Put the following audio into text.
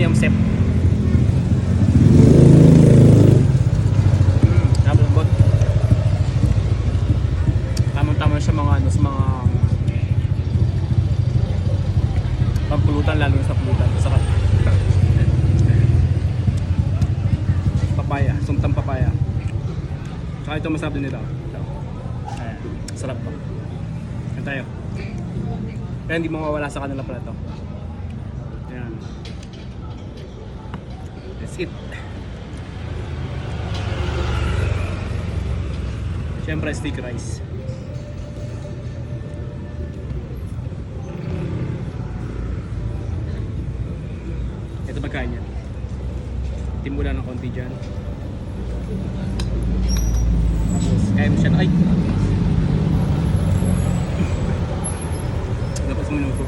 yamsep. Nabulambot. Tamang-tama sa mga ano, sa mga pampulutan, lalo na sa pulutan. Sarap. Papaya, sumtang papaya. Saka ito masarap din nito. Ayan, sarap to. Yan tayo. Kaya hindi mo mawala sa kanila pala to. Ayan. That's it. Siyempre stick rice. Ito pagkain yan. Timula ng konti dyan. Tapos kaya mo siya na, ay! Tapos minuto.